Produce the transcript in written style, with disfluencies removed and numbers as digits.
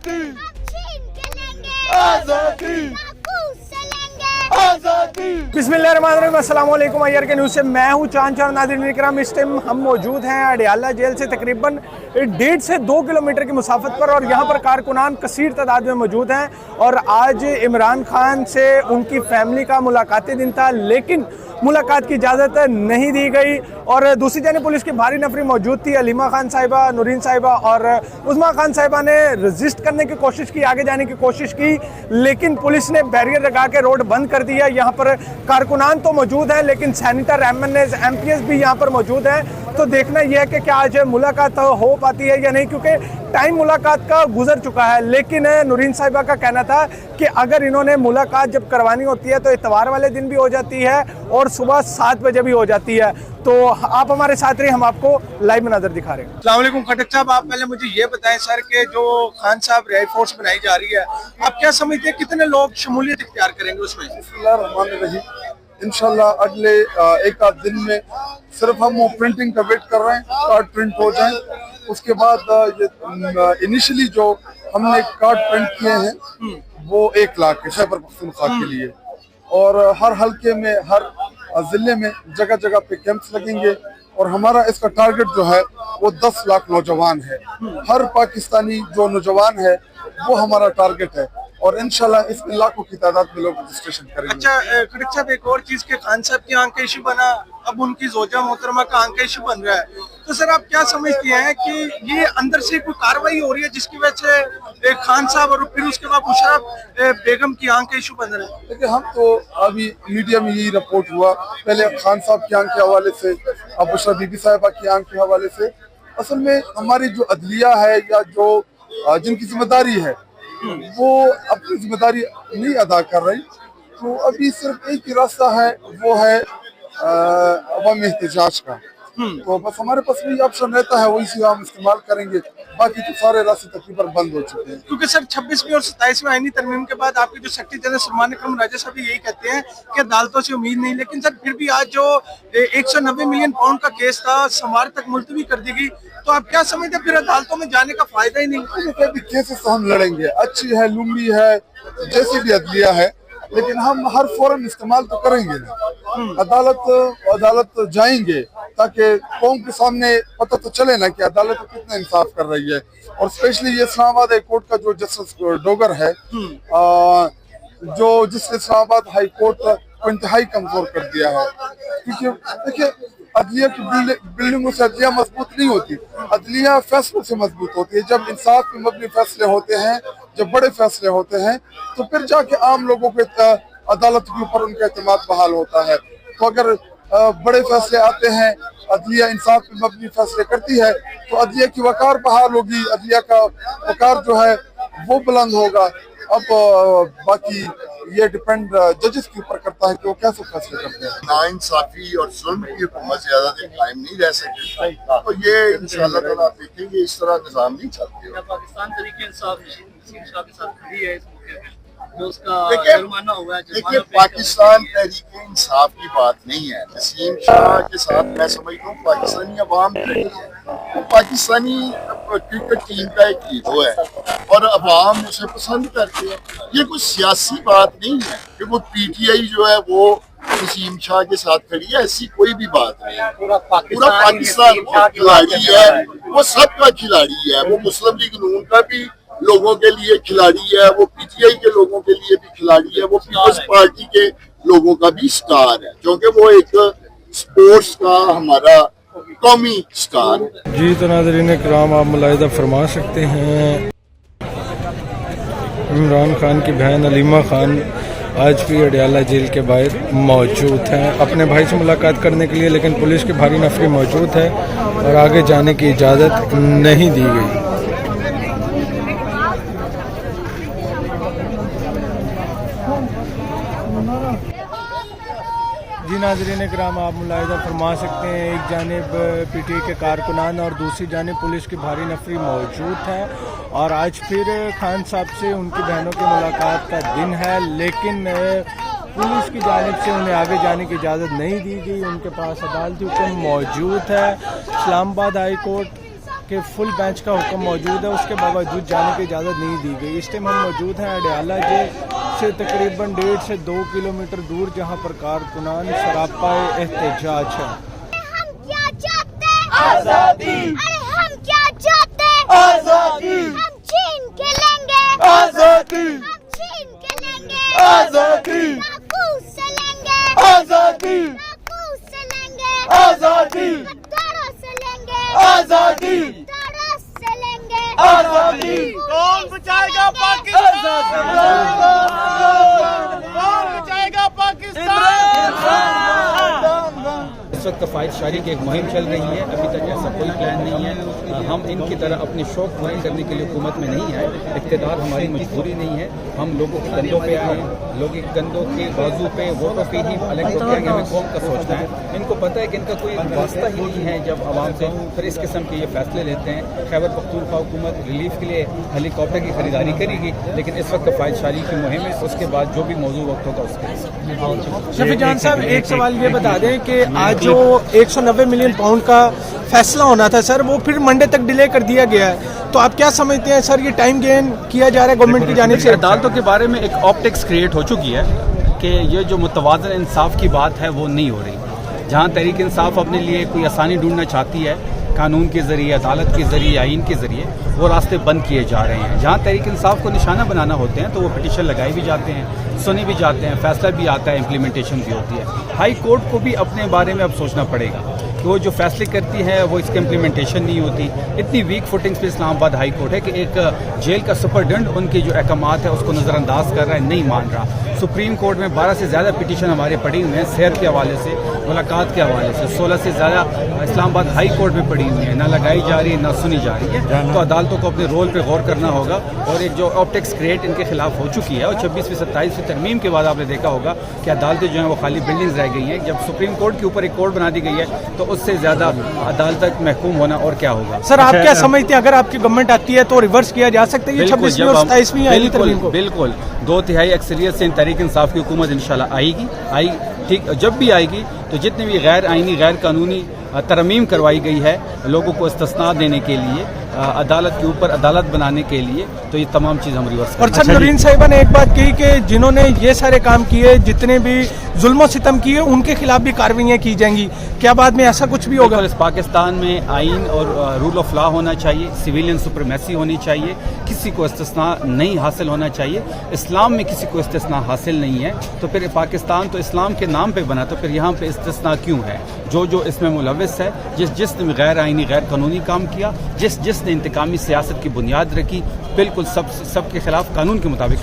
आजादी आजादी आजादी। बिस्मिल्लाहिर्रहमानिर्रहीम, अस्सलाम वालेकुम। अय्यर के न्यूज़ से मैं हूँ चांद नाज़रीन इकराम। इस टाइम हम मौजूद हैं अडियाला जेल से तकरीबन 1.5 से 2 किलोमीटर की मुसाफत पर, और यहाँ पर कारकुनान कसीर तादाद में मौजूद हैं। और आज इमरान खान से उनकी फैमिली का मुलाकाती दिन था, लेकिन मुलाकात की इजाज़त नहीं दी गई। और दूसरी जानिब पुलिस की भारी नफरी मौजूद थी। हलीमा खान साहिबा, नूरीन साहिबा और उस्मा खान साहिबा ने रजिस्ट करने की कोशिश की, आगे जाने की कोशिश की, लेकिन पुलिस ने बैरियर लगा के रोड बंद कर दिया। यहाँ पर कारकुनान तो मौजूद हैं, लेकिन सेनेटर एमएनएस एमपीएस भी यहाँ पर मौजूद हैं। तो देखना यह है कि क्या आज मुलाकात हो पाती है या नहीं, क्योंकि टाइम मुलाकात का गुजर चुका है। लेकिन नूरीन साहिबा का कहना था कि अगर इन्होंने मुलाकात जब करवानी होती है तो इतवार वाले दिन भी हो जाती है और सुबह 7 बजे भी हो जाती है। तो आप हमारे साथ रहिए, हम आपको लाइव मंजर दिखा रहे हैं। अस्सलाम वालेकुम खटक साहब, आप पहले मुझे ये बताएं सर कि जो खान साहब रिहाई फोर्स बनाई जा रही है, आप क्या समझते हैं कितने लोग शमूलियत इख्तियार करेंगे उसमें? इंशाल्लाह अगले एक आध दिन में सिर्फ हम वो प्रिंटिंग का वेट कर रहे हैं, कार्ड प्रिंट हो जाए। उसके बाद इनिशियली जो हमने कार्ड प्रिंट किए हैं वो 1 लाख है खैबर पख्तूनख्वा के लिए, और हर हलके में हर जिले में जगह जगह पे कैंप्स लगेंगे। और हमारा इसका टारगेट जो है वो 10 लाख नौजवान है। हर पाकिस्तानी जो नौजवान है वो हमारा टारगेट है, और इंशाल्लाह इसमें लाखों की तादाद में लोग रजिस्ट्रेशन करेंगे। अच्छा खटक साहब, एक और चीज के खान साहब की आंख का इशू बना, अब उनकी जोजा मोहतरमा का आंख का इशू बन रहा है। तो सर आप क्या समझते हैं कि ये अंदर से कोई कार्रवाई हो रही है जिसकी वजह से खान साहब और फिर उसके बाद मुशर्रफ बेगम की आंख का इशू बन रहा है? देखिए, हम तो अभी मीडिया में यही रिपोर्ट हुआ, पहले खान साहब की आंख के हवाले से, अब बुशरा बीबी साहिबा की आंख के हवाले से। असल में हमारी जो अदलिया है या जो जिनकी जिम्मेदारी है वो अपनी जिम्मेदारी नहीं अदा कर रही। तो अभी सिर्फ एक ही रास्ता है, वो है अवामी एहतजाज का। तो बस हमारे पास वही ऑप्शन रहता है, वही से हम इस्तेमाल करेंगे। बाकी तो सारे रास्ते तकरीबन बंद हो चुके हैं, क्योंकि सर 26वीं और 27वीं आईनी तरमीम के बाद आपके जो सेक्रेटरी जनरल सलमान अकरम राजा साहब यही कहते हैं कि अदालतों से उम्मीद नहीं। लेकिन सर फिर भी आज जो 190 मिलियन पाउंड का केस था सोमवार तक मुलतवी कर दी गई। तो आप क्या समझते हैं फिर अदालतों में जाने का फायदा ही नहीं? केसेस तो हम लड़ेंगे, अच्छी है, लुमड़ी है, जैसी भी अदलिया है, लेकिन हम हर फोरम इस्तेमाल तो करेंगे ना। अदालत जाएंगे ताकि कौम के सामने पता तो चले ना कि अदालत कितना इंसाफ कर रही है। और स्पेशली ये इस्लामाबाद हाई कोर्ट का जो जस्टिस डोगर है, जो जिसने इस्लामाबाद हाई कोर्ट को इंतहाई कमजोर कर दिया है। क्योंकि देखिए, अदलिया की बिल्डिंगों से अदलिया मजबूत नहीं होती, अदलिया फैसलों से मजबूत होती है। जब इंसाफ पे मबनी फैसले होते हैं, जब बड़े फैसले होते हैं, तो फिर जाके आम लोगों के अदालत के ऊपर उनका एतमाद बहाल होता है। तो अगर बड़े फैसले आते हैं, अदलिया इंसाफ पे मबनी फैसले करती है, तो अदलिया की वकार बहाल होगी, अदलिया का वकार जो है वो बुलंद होगा। अब बाकी ये डिपेंड जजेस के ऊपर करता है कि वो कैसे फैसले करते हैं। नाइंसाफी और जुल्म की हुकूमत ज्यादा दिन कायम नहीं रह सकती, तो ये इंशाअल्लाह ताला आप देखेंगे इस तरह निजाम नहीं चलते। पाकिस्तान तरीके इंसाफ नसीम शाह के साथ खड़ी है इस मौके पे, जो उसका देखिए जुर्माना हुआ है। देखिए, पाकिस्तान तहरीके इंसाफ की बात नहीं है। नसीम शाह के साथ मैं समझता हूँ पाकिस्तानी अवाम खड़ी है। पाकिस्तानी क्रिकेट टीम का एक हीरो है और अवाम उसे पसंद करती है। ये कोई सियासी बात नहीं है कि वो पीटीआई जो है वो नसीम शाह के साथ खड़ी है, ऐसी कोई भी बात नहीं है। पूरा पाकिस्तान वो खिलाड़ी है, वो सबका खिलाड़ी है। वो मुस्लिम लीग नून का भी लोगों के लिए खिलाड़ी है, वो पीटीआई के लोगों के लिए भी खिलाड़ी है, वो पीपल्स पार्टी के लोगों का भी स्टार है, क्योंकि वो एक स्पोर्ट्स का हमारा कौमी स्टार है। जी तो नाज़रीन इकराम, आप मुलाहिज़ा फरमा सकते हैं इमरान खान की बहन हलीमा खान आज भी अडियाला जेल के बाहर मौजूद हैं अपने भाई से मुलाकात करने के लिए, लेकिन पुलिस की भारी नफरी मौजूद है और आगे जाने की इजाज़त नहीं दी गई। जी नाज़रीन इकराम, आप मुलाहिज़ा फरमा सकते हैं एक जानिब पीटीआई के कारकुनान और दूसरी जानिब पुलिस की भारी नफरी मौजूद है। और आज फिर खान साहब से उनकी बहनों की मुलाकात का दिन है, लेकिन पुलिस की जानिब से उन्हें आगे जाने की इजाज़त नहीं दी गई। उनके पास अदालती हुक्म मौजूद है। इस्लामाबाद हाई कोर्ट कि फुल बेंच का हुक्म मौजूद है, उसके बावजूद जाने की इजाज़त नहीं दी गई। इस टाइम हम मौजूद हैं अडयाला जेल से तकरीबन 1.5 से 2 किलोमीटर दूर, जहां पर कारकुनान सरापा एहतजाज है। हम क्या चाहते हैं? आजादी। अरे हम क्या चाहते हैं? आजादी। हम छीन के लेंगे आजादी। हम छीन के लेंगे आजादी। नाकूस से लेंगे आजादी। नाकूस से लेंगे आजादी। हथौड़ों से लेंगे आजादी। हथौड़ों से लेंगे आजादी। कौन बचाएगा पाकिस्तान? कौन बचाएगा पाकिस्तान? इस वक्त कफ़ायत शारी की एक मुहिम चल रही है। अभी तक ऐसा कोई प्लान नहीं है। हम इनकी तरह अपने शौक़ पूरे करने के लिए हुकूमत में नहीं आए। इक़्तिदार हमारी मजबूरी नहीं है। हम लोगों के कंधों पे आए हैं, लोगों के कंधों के बाजू पे वोटों पे ही इलेक्ट होकर आएंगे। हमें कौम का सोचना है। इनको पता है कि इनका कोई वास्ता ही नहीं है जब आवाम से फिर इस किस्म के ये फैसले लेते हैं। खैबर पख्तूनख्वा हुकूमत रिलीफ के लिए हेलीकॉप्टर की खरीदारी करेगी, लेकिन इस वक्त कफ़ायत शारी की मुहिम है। उसके बाद जो भी मौजूद वक्त होगा उसके। शफी जान साहब, एक सवाल ये बता दें कि आज जो 190 मिलियन पाउंड का फैसला होना था सर, वो फिर मंडे तक डिले कर दिया गया है, तो आप क्या समझते हैं सर, ये टाइम गेन किया जा रहा है गवर्नमेंट की जानिब से? अदालतों के बारे में एक ऑप्टिक्स क्रिएट हो चुकी है कि ये जो मुतवाज़न इंसाफ की बात है वो नहीं हो रही। जहाँ तहरीक इंसाफ अपने लिए कोई आसानी ढूंढना चाहती है कानून के ज़रिए, अदालत के ज़रिए, आइन के ज़रिए, वो रास्ते बंद किए जा रहे हैं। जहाँ तहरीक इंसाफ को निशाना बनाना होते हैं तो वो पिटीशन लगाए भी जाते हैं, सुने भी जाते हैं, फैसला भी आता है, इम्प्लीमेंटेशन भी होती है। हाई कोर्ट को भी अपने बारे में अब सोचना पड़ेगा कि वो जो फैसले करती है वो इसके इम्प्लीमेंटेशन नहीं होती। इतनी वीक फुटिंग्स पे इस्लामाबाद हाई कोर्ट है कि एक जेल का सुपरडेंट उनके जो अहकामात है उसको नज़रअंदाज कर रहा है, नहीं मान रहा। सुप्रीम कोर्ट में 12 से ज़्यादा पिटीशन हमारे पड़ी हुए हैं, सेहत के हवाले से, मुलाकात के हवाले से। 16 से ज़्यादा इस्लामाबाद हाई कोर्ट में पड़ी हुई है, ना लगाई जा रही है ना सुनी जा रही है। तो अदालतों को अपने रोल पे गौर करना होगा। और एक जो ऑप्टिक्स क्रिएट इनके खिलाफ हो चुकी है, और 26वीं 27वीं तरमीम के बाद आपने देखा होगा कि अदालतें जो हैं वो खाली बिल्डिंग्स रह गई हैं। जब सुप्रीम कोर्ट के ऊपर एक कोर्ट बना दी गई है तो उससे ज़्यादा अदालत तक महकूम होना और क्या होगा। सर आप क्या समझते हैं, अगर आपकी गवर्नमेंट आती है तो रिवर्स किया जा सकता है ये 26वीं और 27वीं आईनी तरमीम को? बिल्कुल 2/3 अक्सरियत से तहरीक इंसाफ की हुकूमत इंशाल्लाह आएगी। ठीक, जब भी आएगी तो जितने भी गैर आईनी गैर कानूनी तरमीम करवाई गई है लोगों को इस्तिस्ना देने के लिए, अदालत के ऊपर अदालत बनाने के लिए, तो ये तमाम चीज़ हम रिवर्स और सर नूरीन साहिबा ने एक बात कही कि जिन्होंने ये सारे काम किए, जितने भी जुल्म सितम किए, उनके खिलाफ भी कार्रवाइयाँ की जाएंगी। क्या बाद में ऐसा कुछ भी होगा? इस पाकिस्तान में आइन और रूल ऑफ लॉ होना चाहिए, सिविलियन सुप्रीमेसी होनी चाहिए, किसी को इस्तिस्ना नहीं हासिल होना चाहिए। इस्लाम में किसी को इस्तिस्ना हासिल नहीं है, तो फिर पाकिस्तान तो इस्लाम के नाम पे बना, तो फिर यहाँ पे इस्तिस्ना क्यों है? जो इसमें मुलविस है, जिसने गैर आइनी गैर कानूनी काम किया, जिसने इंतकामी सियासत की बुनियाद रखी, बिल्कुल सबके खिलाफ कानून के मुताबिक